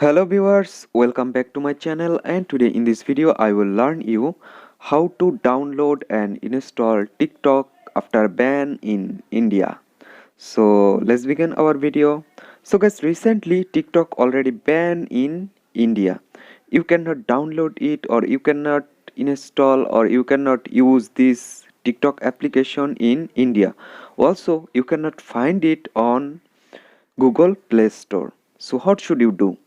Hello viewers, welcome back to my channel, and today in this video I will learn you how to download and install TikTok after ban in India. So let's begin our video. So guys, recently TikTok already banned in India. You cannot download it, or you cannot install, or you cannot use this TikTok application in India. Also, you cannot find it on Google Play Store. So what should you do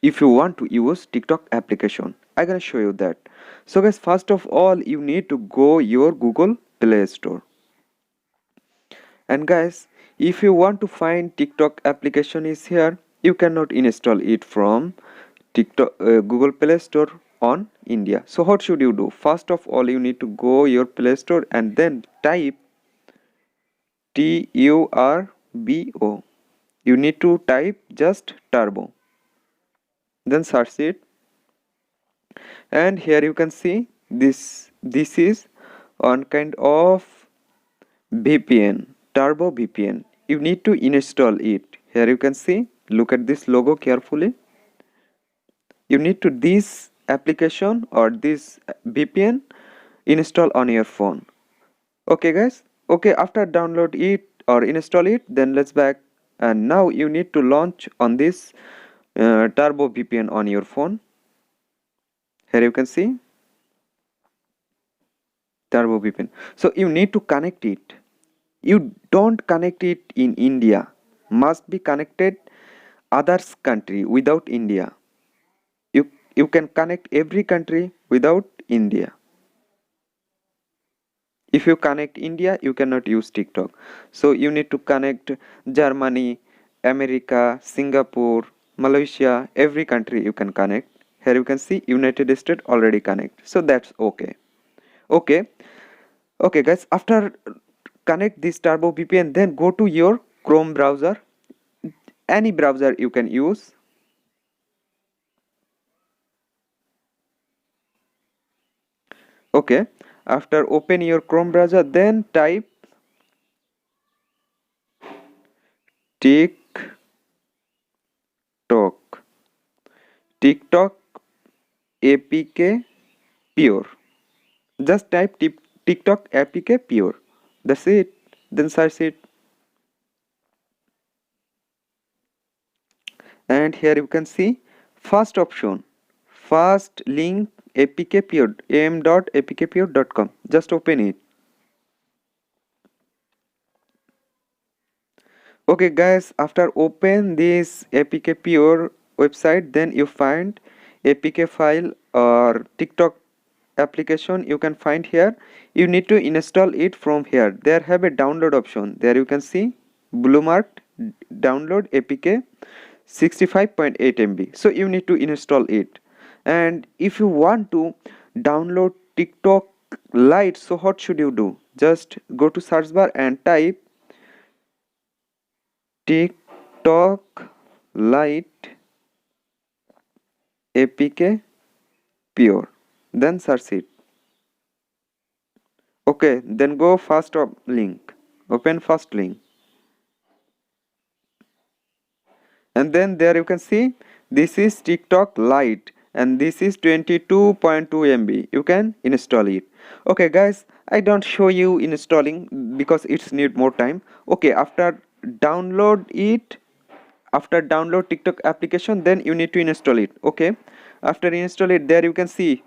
if you want to use TikTok application? I'm gonna show you that. So guys, first of all, you need to go your Google Play Store. And guys, if you want to find TikTok application is here, you cannot install it from TikTok Google Play Store on India. So what should you do? First of all, you need to go your Play Store and then type TURBO. You need to type just turbo, then search it, and here you can see this is one kind of VPN, turbo VPN. You need to install it. Here you can see, look at this logo carefully. You need to this application or this VPN install on your phone. Okay guys, okay, after download it or install it, then let's back, and now you need to launch on this turbo VPN on your phone. Here you can see turbo VPN. So you need to connect it. You don't connect it in India. Must be connected others country without India. You can connect every country without India. If you connect India, you cannot use TikTok. So you need to connect Germany, America, Singapore, Malaysia, every country you can connect. Here you can see United States already connect. So that's okay. Okay. Okay guys, after connect this turbo VPN, then go to your Chrome browser. Any browser you can use. Okay, after open your Chrome browser, then type TikTok, TikTok APK pure. Just type TikTok APK pure. That's it. Then search it. And here you can see first option, first link apk pure, am.apkpure.com. Just open it. Okay guys, after open this apk pure website, then you find apk file or TikTok application you can find here. You need to install it from here. There have a download option. There you can see blue marked download apk 65.8 MB. So you need to install it. And if you want to download TikTok Lite, so what should you do? Just go to search bar and type TikTok Lite APK pure, then search it. Okay, then go first link, open first link, and then there you can see this is TikTok Lite and this is 22.2 MB. You can install it. Okay guys, I don't show you installing because it's need more time. Okay, after download it, after download TikTok application, then you need to install it. Okay, after install it, there you can see,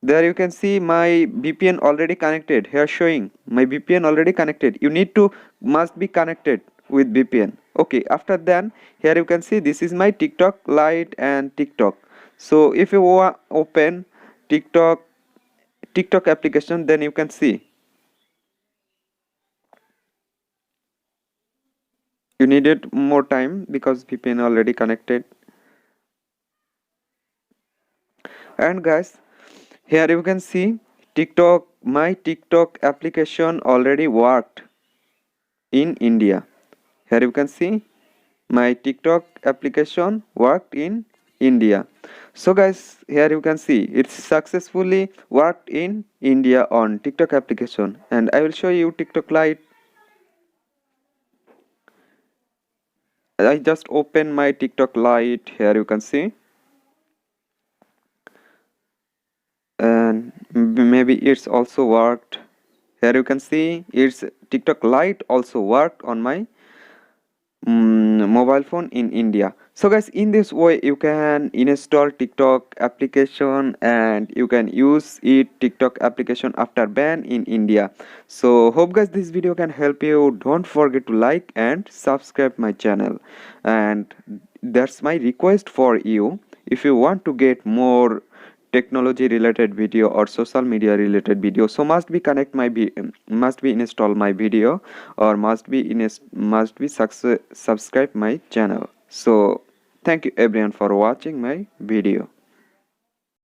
there you can see my VPN already connected. Here showing my VPN already connected. You need to must be connected with VPN. Okay, after that, here you can see this is my TikTok Lite and TikTok. So if you open TikTok application, then you can see you needed more time because VPN already connected. And guys, here you can see TikTok, my TikTok application already worked in India. Here you can see my TikTok application worked in India. So guys, here you can see it's successfully worked in India on TikTok application, and I will show you TikTok Lite. I just open my TikTok Lite. Here you can see, and maybe it's also worked. Here you can see it's TikTok Lite also worked on my mobile phone in India. So guys, in this way you can install TikTok application and you can use it TikTok application after ban in India. So hope guys this video can help you. Don't forget to like and subscribe my channel, and that's my request for you. If you want to get more technology related video or social media related video, so must be connect my must be install my video, or must be subscribe my channel. So thank you everyone for watching my video.